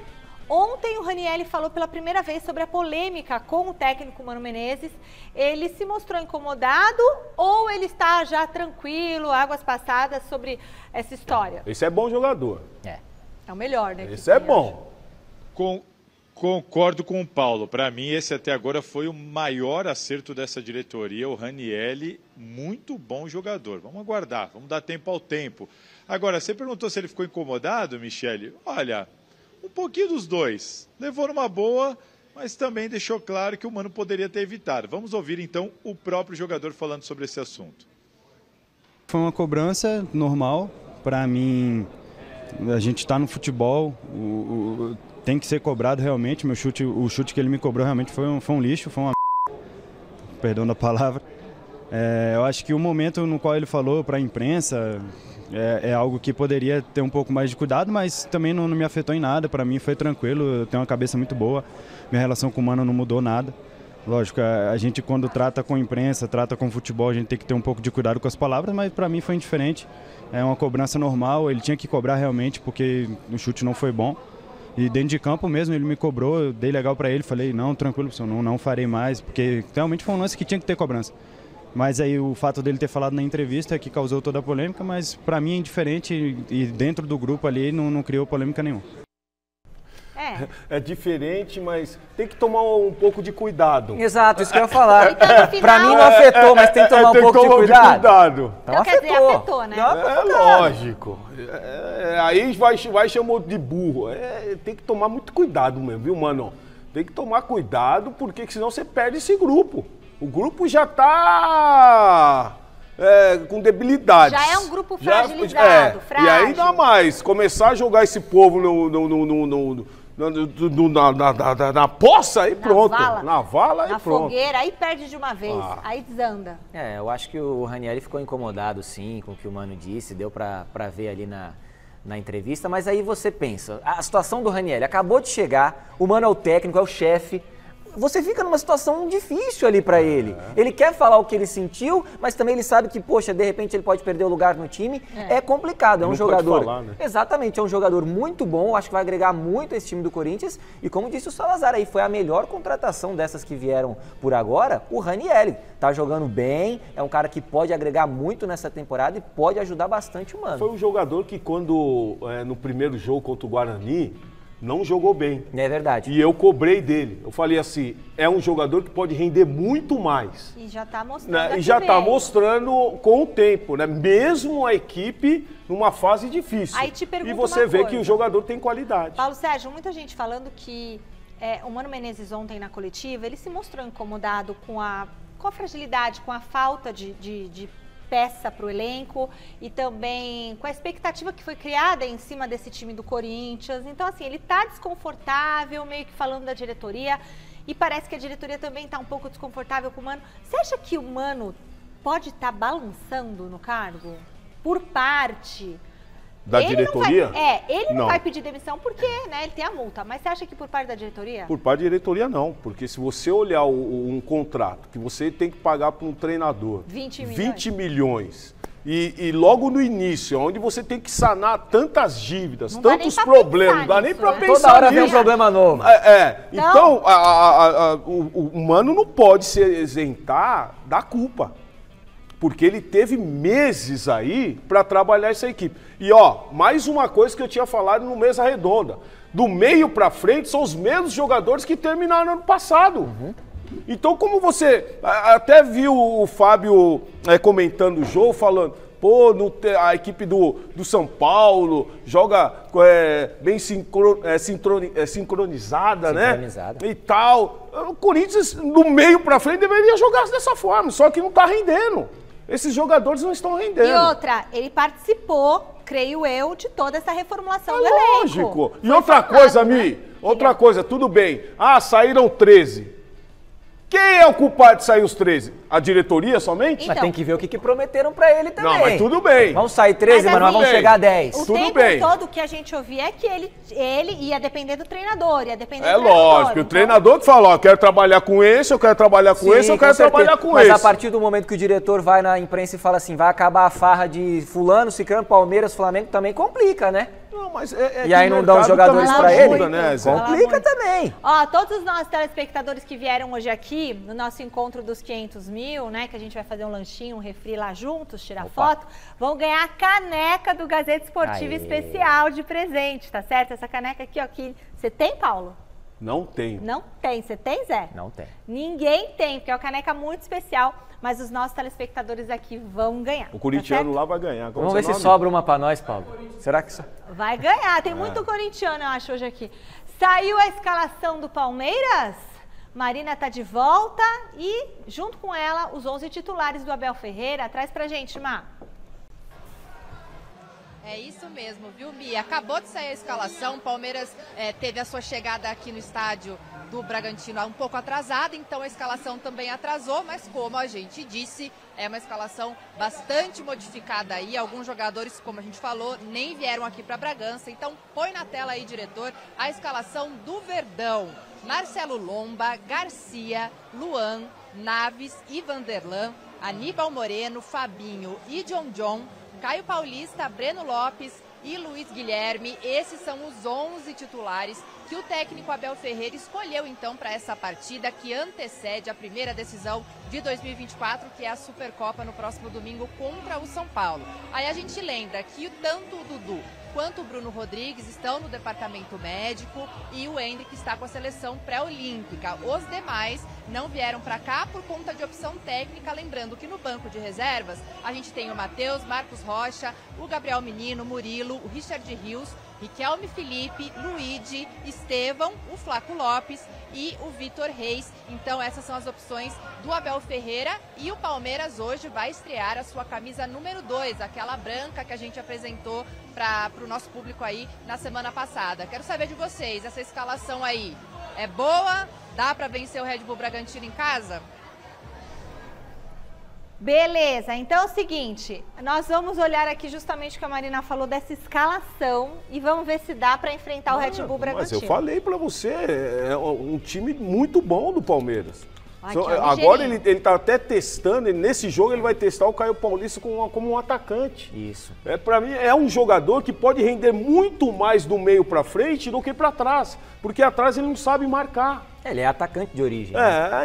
Ontem o Ranieri falou pela primeira vez sobre a polêmica com o técnico Mano Menezes. Ele se mostrou incomodado ou ele está já tranquilo, águas passadas sobre essa história? Esse é bom jogador. É o melhor, né? Esse é bom. Concordo com o Paulo. Para mim, esse até agora foi o maior acerto dessa diretoria. O Ranieri, muito bom jogador. Vamos aguardar, vamos dar tempo ao tempo. Agora, você perguntou se ele ficou incomodado, Michele? Olha, um pouquinho dos dois. Levou numa boa, mas também deixou claro que o Mano poderia ter evitado. Vamos ouvir, então, o próprio jogador falando sobre esse assunto. Foi uma cobrança normal. Para mim, a gente está no futebol, tem que ser cobrado realmente. O chute que ele me cobrou realmente foi um lixo, foi uma perdão da palavra. Eu acho que o momento no qual ele falou para a imprensa é algo que poderia ter um pouco mais de cuidado, mas também não me afetou em nada. Para mim foi tranquilo, eu tenho uma cabeça muito boa, minha relação com o Mano não mudou nada. Lógico, a gente quando trata com a imprensa, trata com o futebol, a gente tem que ter um pouco de cuidado com as palavras, mas para mim foi indiferente. É uma cobrança normal, ele tinha que cobrar realmente porque o chute não foi bom. E dentro de campo mesmo ele me cobrou, eu dei legal para ele, falei, não, tranquilo, pessoal, não farei mais, porque realmente foi um lance que tinha que ter cobrança. Mas aí o fato dele ter falado na entrevista é que causou toda a polêmica, mas para mim é indiferente e dentro do grupo ali não criou polêmica nenhuma. É diferente, mas tem que tomar um pouco de cuidado. Exato, isso que eu ia falar. Pra mim não afetou, mas tem que tomar um pouco de cuidado. Então quer dizer, afetou, né? Lógico. Aí vai chamar de burro. Tem que tomar muito cuidado mesmo, viu, mano? Tem que tomar cuidado, porque senão você perde esse grupo. O grupo já tá com debilidades. Já é um grupo fragilizado, frágil. E ainda mais, começar a jogar esse povo na poça, aí pronto. Na vala, aí na pronto. Fogueira, aí perde de uma vez, aí desanda. Eu acho que o Ranieri ficou incomodado, sim, com o que o Mano disse, deu pra ver ali na entrevista, mas aí você pensa, a situação do Ranieri acabou de chegar, o Mano é o técnico, é o chefe, você fica numa situação difícil ali pra ele. Ele quer falar o que ele sentiu, mas também ele sabe que, poxa, de repente ele pode perder o lugar no time. É complicado, é um jogador... Falar, né? Exatamente, é um jogador muito bom, acho que vai agregar muito a esse time do Corinthians. E como disse o Salazar aí, foi a melhor contratação dessas que vieram por agora, o Ranieri. Tá jogando bem, é um cara que pode agregar muito nessa temporada e pode ajudar bastante o Mano. Foi um jogador que quando, no primeiro jogo contra o Guarani, não jogou bem. É verdade. E eu cobrei dele. Eu falei assim, é um jogador que pode render muito mais. E já está mostrando. Né? E já está mostrando com o tempo, né? Mesmo a equipe numa fase difícil. Aí te pergunto e você vê coisa. que o jogador tem qualidade. Paulo Sérgio, muita gente falando que o Mano Menezes ontem na coletiva, ele se mostrou incomodado com a fragilidade, com a falta de peça para o elenco e também com a expectativa que foi criada em cima desse time do Corinthians. Então, assim, ele está desconfortável, meio que falando da diretoria, e parece que a diretoria também está um pouco desconfortável com o Mano. Você acha que o Mano pode estar balançando no cargo? Por parte... Da diretoria? Ele não vai pedir demissão porque, né, ele tem a multa. Mas você acha que por parte da diretoria? Por parte da diretoria, não. Porque se você olhar um contrato que você tem que pagar para um treinador 20 milhões e logo no início, onde você tem que sanar tantas dívidas, não tantos problemas, não dá nem para pensar. Toda hora vem um problema novo. Então, o Mano não pode se isentar da culpa. Porque ele teve meses aí para trabalhar essa equipe. E mais uma coisa que eu tinha falado no Mesa Redonda. Do meio para frente são os mesmos jogadores que terminaram no ano passado. Uhum. Então, como você até viu o Fábio comentando o jogo, falando, pô, a equipe do São Paulo joga bem sincronizada, né? E tal. O Corinthians, do meio para frente, deveria jogar dessa forma, só que não está rendendo. Esses jogadores não estão rendendo. E outra, ele participou, creio eu, de toda essa reformulação do elenco. Lógico. E outra coisa, Mi, outra coisa, tudo bem. Saíram 13. Quem é o culpado de sair os 13? A diretoria somente? Mas tem que ver o que prometeram pra ele também. Não, mas tudo bem. Vamos sair 13, mas nós vamos chegar a 10. O tempo todo que a gente ouvia é que ele ia depender do treinador, ia depender do lógico, o treinador que fala, eu quero trabalhar com esse, eu quero trabalhar com esse, eu quero trabalhar com esse. Mas a partir do momento que o diretor vai na imprensa e fala assim, vai acabar a farra de fulano, ciclano, Palmeiras, Flamengo, também complica, né? Não, mas e aí não dão os jogadores pra ele? Né, complica também. Todos os nossos telespectadores que vieram hoje aqui, no nosso encontro dos 500 mil, né, que a gente vai fazer um lanchinho, um refri lá juntos, tirar foto, vão ganhar a caneca do Gazeta Esportiva Especial de presente, tá certo? Essa caneca aqui, que você tem, Paulo? Não tenho. Não tem. Você tem, Zé? Não tem. Ninguém tem, porque é uma caneca muito especial, mas os nossos telespectadores aqui vão ganhar. O corintiano lá vai ganhar. Vamos ver se sobra uma pra nós, Paulo. Será que... Vai ganhar. Tem muito corintiano, eu acho, hoje aqui. Saiu a escalação do Palmeiras? Marina tá de volta e, junto com ela, os 11 titulares do Abel Ferreira. Traz pra gente, Má. É isso mesmo, viu, Bia? Acabou de sair a escalação, o Palmeiras teve a sua chegada aqui no estádio do Bragantino um pouco atrasada, então a escalação também atrasou, mas como a gente disse, é uma escalação bastante modificada aí, alguns jogadores, como a gente falou, nem vieram aqui para Bragança, então põe na tela aí, diretor, a escalação do Verdão. Marcelo Lomba, Garcia, Luan, Naves e Vanderlan, Aníbal Moreno, Fabinho e John, Caio Paulista, Breno Lopes e Luiz Guilherme. Esses são os 11 titulares que o técnico Abel Ferreira escolheu então para essa partida que antecede a primeira decisão de 2024, que é a Supercopa no próximo domingo contra o São Paulo. Aí a gente lembra que tanto o Dudu quanto o Bruno Rodrigues estão no departamento médico e o Hendrick está com a seleção pré-olímpica. Os demais não vieram para cá por conta de opção técnica, lembrando que no banco de reservas a gente tem o Matheus, Marcos Rocha, o Gabriel Menino, Murilo, o Richard Rios, Riquelme Felipe, Luigi, Estevão, o Flaco Lopes e o Vitor Reis. Então essas são as opções do Abel Ferreira e o Palmeiras hoje vai estrear a sua camisa número 2, aquela branca que a gente apresentou para o nosso público aí na semana passada. Quero saber de vocês, essa escalação aí é boa? Dá para vencer o Red Bull Bragantino em casa? Beleza, então é o seguinte, nós vamos olhar aqui justamente o que a Marina falou dessa escalação e vamos ver se dá para enfrentar o Red Bull Bragantino. Mas eu falei para você, é um time muito bom do Palmeiras. Agora ele está até testando, nesse jogo ele vai testar o Caio Paulista como um atacante. Isso. Para mim é um jogador que pode render muito mais do meio para frente do que para trás, porque atrás ele não sabe marcar. Ele é atacante de origem.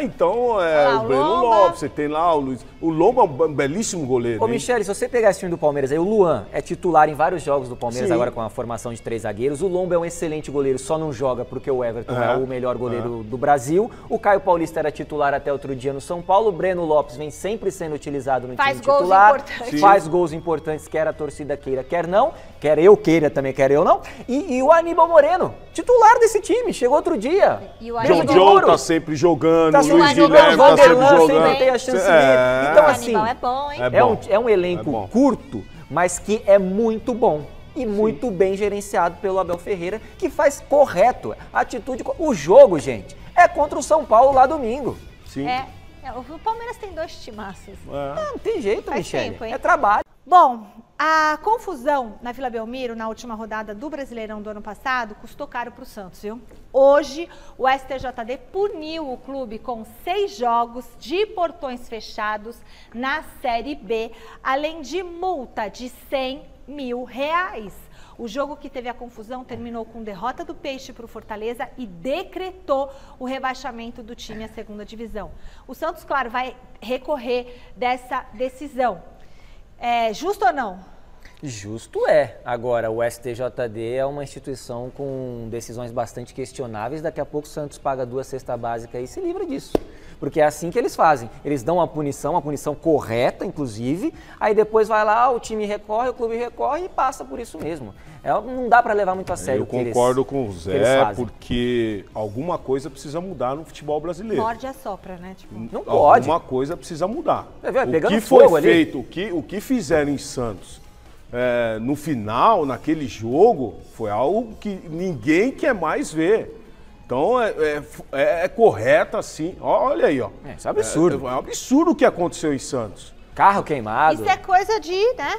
Então o Breno Lopes, você tem lá o Luiz. O Lomba é um belíssimo goleiro. Ô, Michele, se você pegar esse time do Palmeiras aí, o Luan é titular em vários jogos do Palmeiras, agora com a formação de 3 zagueiros. O Lomba é um excelente goleiro, só não joga porque o Everton é o melhor goleiro do Brasil. O Caio Paulista era titular até outro dia no São Paulo. O Breno Lopes vem sempre sendo utilizado no time titular. Faz gols importantes, quer a torcida queira, quer não. Quer eu queira também, quer eu não. E o Aníbal Moreno, titular desse time, chegou outro dia. E o João tá sempre jogando, o Luiz Guilherme tá sempre jogando. Sempre tem a chance dele. Então, assim, é bom, hein? É um elenco curto, mas que é muito bom. E muito bem gerenciado pelo Abel Ferreira, que faz correto a atitude. O jogo, gente, é contra o São Paulo lá domingo. Sim. O Palmeiras tem 2 timaços. Não tem jeito, Michele. Tempo, é trabalho. Bom, a confusão na Vila Belmiro, na última rodada do Brasileirão do ano passado, custou caro para o Santos, viu? Hoje, o STJD puniu o clube com 6 jogos de portões fechados na Série B, além de multa de R$100 mil. O jogo que teve a confusão terminou com derrota do Peixe para o Fortaleza e decretou o rebaixamento do time à 2ª divisão. O Santos, claro, vai recorrer dessa decisão. É justo ou não? Justo é. Agora, o STJD é uma instituição com decisões bastante questionáveis. Daqui a pouco o Santos paga 2 cestas básicas e se livra disso. Porque é assim que eles fazem. Eles dão uma punição correta, inclusive. Aí depois vai lá, o time recorre, o clube recorre e passa por isso mesmo. Não dá para levar muito a sério. Eu concordo com o Zé, porque alguma coisa precisa mudar no futebol brasileiro. Morde e assopra, né? Tipo, não pode. Alguma coisa precisa mudar. O que foi feito, o que fizeram em Santos no final, naquele jogo, foi algo que ninguém quer mais ver. Então é correto assim. Olha aí, ó. Isso é absurdo. É um absurdo o que aconteceu em Santos. Carro queimado. Isso é coisa de, né?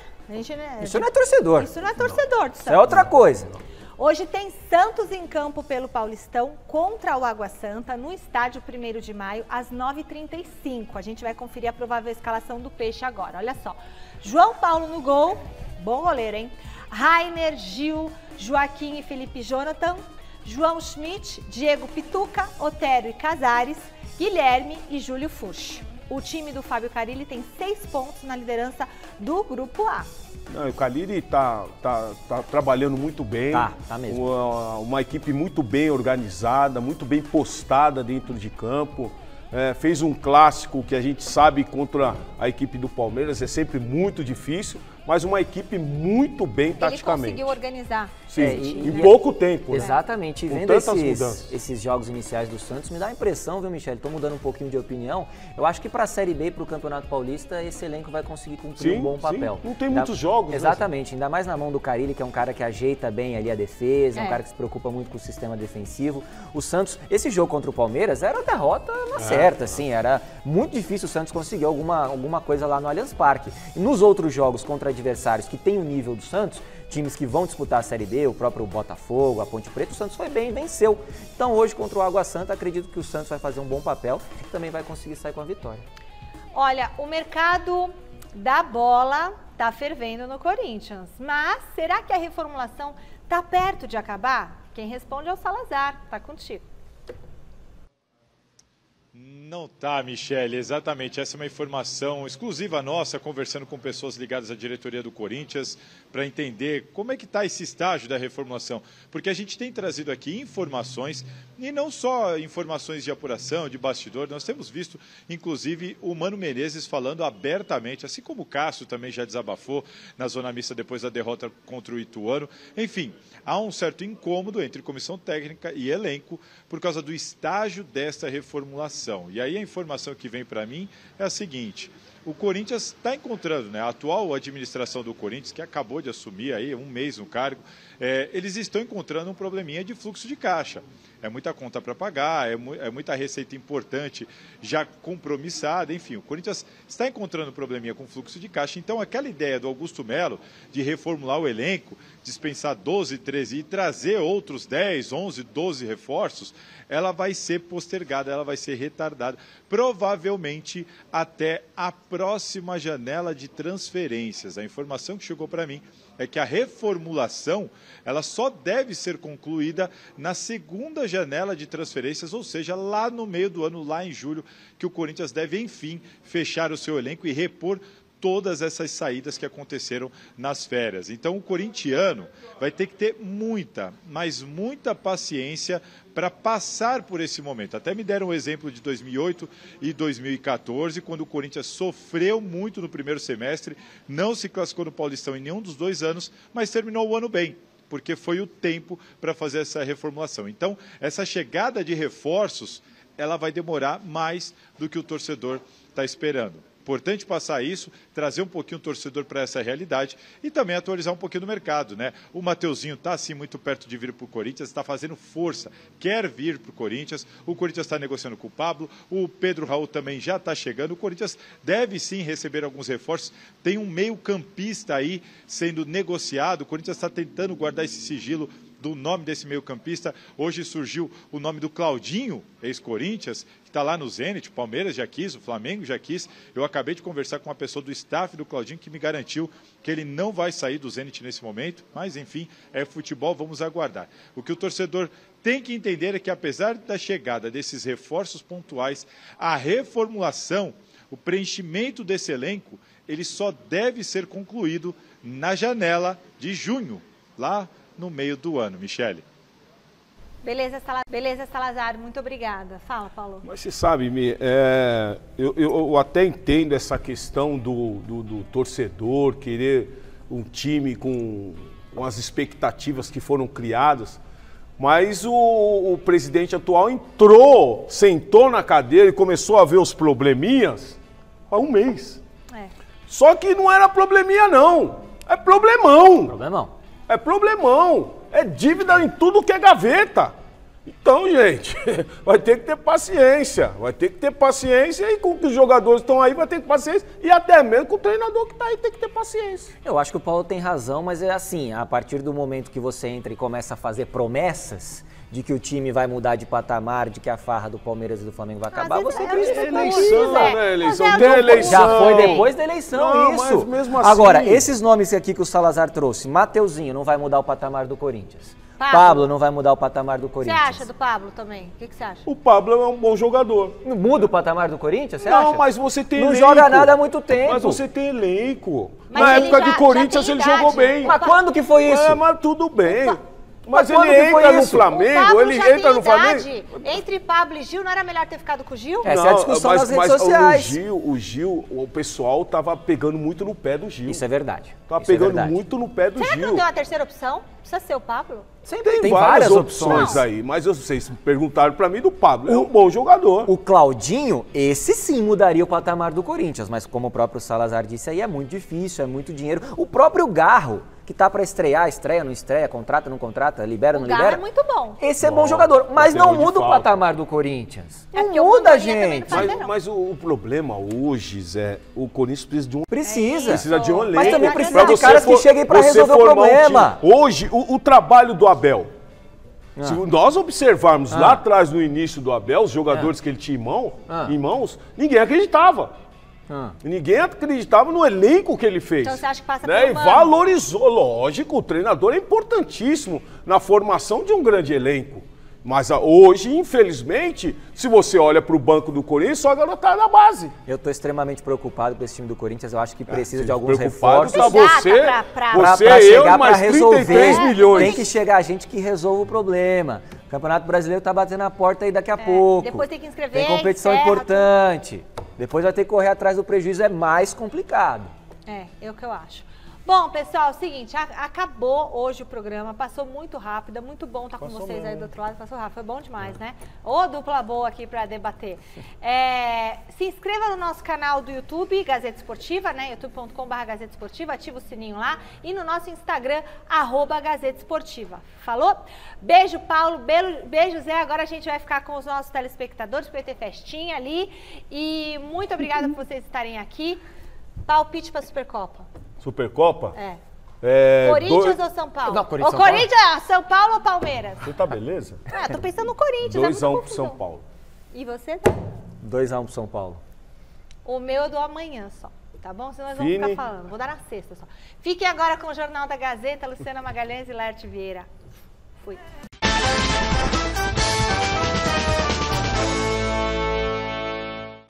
Isso não é torcedor. Isso não é torcedor do Santos. Isso é outra coisa. Hoje tem Santos em campo pelo Paulistão contra o Água Santa no estádio 1º de maio às 9h35. A gente vai conferir a provável escalação do Peixe agora. Olha só. João Paulo no gol. Bom goleiro, hein? Rainer, Gil, Joaquim e Felipe Jonathan. João Schmidt, Diego Pituca, Otério e Casares, Guilherme e Júlio Furch. O time do Fábio Carille tem 6 pontos na liderança do Grupo A. O Carille tá trabalhando muito bem. Tá mesmo. Uma equipe muito bem organizada, muito bem postada dentro de campo. Fez um clássico que a gente sabe contra a equipe do Palmeiras, é sempre muito difícil, mas uma equipe muito bem taticamente. Ele conseguiu organizar. Sim, em pouco tempo. Exatamente. Né? E vendo esses jogos iniciais do Santos, me dá a impressão, viu, Michele? Estou mudando um pouquinho de opinião. Eu acho que para a Série B e para o Campeonato Paulista, esse elenco vai conseguir cumprir um bom papel. Não tem muitos jogos. Exatamente. Ainda mais na mão do Carille, que é um cara que ajeita bem ali a defesa, um cara que se preocupa muito com o sistema defensivo. O Santos, esse jogo contra o Palmeiras era derrota na certa, assim. Era muito difícil o Santos conseguir alguma coisa lá no Allianz Parque. E nos outros jogos contra adversários que têm o nível do Santos, times que vão disputar a Série B, o próprio Botafogo, a Ponte Preta, o Santos foi bem e venceu. Então hoje contra o Água Santa, acredito que o Santos vai fazer um bom papel e também vai conseguir sair com a vitória. Olha, o mercado da bola tá fervendo no Corinthians, mas será que a reformulação tá perto de acabar? Quem responde é o Salazar, tá contigo. Não tá, Michele, exatamente. Essa é uma informação exclusiva nossa, conversando com pessoas ligadas à diretoria do Corinthians, para entender como é que está esse estágio da reformulação. Porque a gente tem trazido aqui informações, e não só informações de apuração, de bastidor, nós temos visto, inclusive, o Mano Menezes falando abertamente, assim como o Cássio também já desabafou na zona mista depois da derrota contra o Ituano. Enfim, há um certo incômodo entre comissão técnica e elenco por causa do estágio desta reformulação. E aí a informação que vem para mim é a seguinte: o Corinthians está encontrando, né, a atual administração do Corinthians, que acabou de assumir aí um mês no cargo, eles estão encontrando um probleminha de fluxo de caixa. É muita conta para pagar, é muita receita importante já compromissada, enfim, o Corinthians está encontrando um probleminha com fluxo de caixa. Então aquela ideia do Augusto Melo de reformular o elenco, dispensar 12, 13 e trazer outros 10, 11, 12 reforços, ela vai ser postergada, ela vai ser retardada, provavelmente até a próxima janela de transferências. A informação que chegou para mim é que a reformulação ela só deve ser concluída na segunda janela de transferências, ou seja, lá no meio do ano, lá em julho, que o Corinthians deve, enfim, fechar o seu elenco e repor todas essas saídas que aconteceram nas férias. Então o corintiano vai ter que ter muita, mas muita paciência para passar por esse momento. Até me deram um exemplo de 2008 e 2014, quando o Corinthians sofreu muito no primeiro semestre, não se classificou no Paulistão em nenhum dos 2 anos, mas terminou o ano bem, porque foi o tempo para fazer essa reformulação. Então, essa chegada de reforços, ela vai demorar mais do que o torcedor está esperando. Importante passar isso, trazer um pouquinho o torcedor para essa realidade e também atualizar um pouquinho do mercado, né? O Mateuzinho está assim muito perto de vir para o Corinthians, está fazendo força, quer vir para o Corinthians está negociando com o Pablo, o Pedro Raul também já está chegando, o Corinthians deve sim receber alguns reforços, tem um meio-campista aí sendo negociado, o Corinthians está tentando guardar esse sigilo do nome desse meio-campista. Hoje surgiu o nome do Claudinho, ex-Corinthians, que está lá no Zenit, o Palmeiras já quis, o Flamengo já quis. Eu acabei de conversar com uma pessoa do staff do Claudinho que me garantiu que ele não vai sair do Zenit nesse momento, mas enfim, é futebol, vamos aguardar. O que o torcedor tem que entender é que apesar da chegada desses reforços pontuais, a reformulação, o preenchimento desse elenco, ele só deve ser concluído na janela de junho, lá no meio do ano. Michele. Beleza, Salazar, muito obrigada. Fala, Paulo. Mas você sabe, eu até entendo essa questão do torcedor querer um time com as expectativas que foram criadas, mas o presidente atual entrou, sentou na cadeira e começou a ver os probleminhas há um mês. Só que não era probleminha, não. É problemão. Problemão. É problemão, é dívida em tudo que é gaveta. Então, gente, vai ter que ter paciência. E com que os jogadores estão aí, vai ter que ter paciência. E até mesmo com o treinador que está aí, tem que ter paciência. Eu acho que o Paulo tem razão, mas é assim, a partir do momento que você entra e começa a fazer promessas de que o time vai mudar de patamar, de que a farra do Palmeiras e do Flamengo vai acabar, você precisa eleição, né? Eleição. Tem eleição. Já foi depois da eleição, não, isso. Mas mesmo assim... Agora, esses nomes aqui que o Salazar trouxe, Mateuzinho não vai mudar o patamar do Corinthians. Pablo não vai mudar o patamar do Corinthians. Você acha do Pablo também? O que você acha? O Pablo é um bom jogador. Não muda o patamar do Corinthians, você acha? Não, mas você tem elenco. Não joga nada há muito tempo. Mas você tem elenco. Mas na época de Corinthians ele jogou bem. Mas quando que foi isso? Mas tudo bem. Mas ele entra no Flamengo, ele entra no Flamengo. Entre Pablo e Gil, não era melhor ter ficado com o Gil? Essa é a discussão nas redes sociais. O Gil, o pessoal tava pegando muito no pé do Gil. Isso é verdade. Tava pegando muito no pé do Gil. Será que não tem uma terceira opção? Precisa ser o Pablo? Tem várias opções aí, mas vocês perguntaram pra mim do Pablo. É um bom jogador. O Claudinho, esse sim mudaria o patamar do Corinthians, mas como o próprio Salazar disse aí, é muito difícil, é muito dinheiro. O próprio Garro, que tá pra estrear, estreia, não estreia, contrata, não contrata, libera, não libera. O Garro é muito bom. Esse é bom jogador, mas não muda o patamar do Corinthians. Não muda, gente. Mas o problema hoje, Zé, o Corinthians precisa de um... Precisa de um elenco. Mas também precisa de caras que cheguem pra resolver o problema. Hoje, o trabalho do Abel. Se nós observarmos lá atrás, no início do Abel, os jogadores que ele tinha em mãos, ninguém acreditava. Ninguém acreditava no elenco que ele fez. Então você acha que passa E valorizou, lógico, o treinador é importantíssimo na formação de um grande elenco. Mas hoje, infelizmente, se você olha para o banco do Corinthians, só a garotada da base. Eu estou extremamente preocupado com esse time do Corinthians. Eu acho que precisa de alguns reforços. Pra chegar para resolver. Milhões. Tem que chegar gente que resolva o problema. O Campeonato Brasileiro está batendo a porta aí daqui a pouco. Depois tem que inscrever. Tem competição importante. Depois vai ter que correr atrás do prejuízo, é mais complicado. É o que eu acho. Bom, pessoal, é o seguinte, acabou hoje o programa, passou muito rápido, é muito bom estar com vocês aí do outro lado, passou rápido, foi bom demais, né? Ô, dupla boa aqui para debater. Se inscreva no nosso canal do YouTube, Gazeta Esportiva, né? youtube.com/Gazeta Esportiva, ativa o sininho lá e no nosso Instagram, @Gazeta Esportiva. Falou? Beijo, Paulo, beijo, Zé. Agora a gente vai ficar com os nossos telespectadores, vai ter festinha ali. E muito obrigada por vocês estarem aqui. Palpite para a Supercopa. Supercopa? Corinthians ou São Paulo? Não, Corinthians, Corinthians, São Paulo ou Palmeiras? Você tá beleza? Tô pensando no Corinthians. 2-1 pro São Paulo. E você? 2-1 pro São Paulo. O meu é do amanhã só, tá bom? Senão nós vamos ficar falando. Vou dar na sexta só. Fiquem agora com o Jornal da Gazeta, Luciana Magalhães e Laerte Vieira. Fui.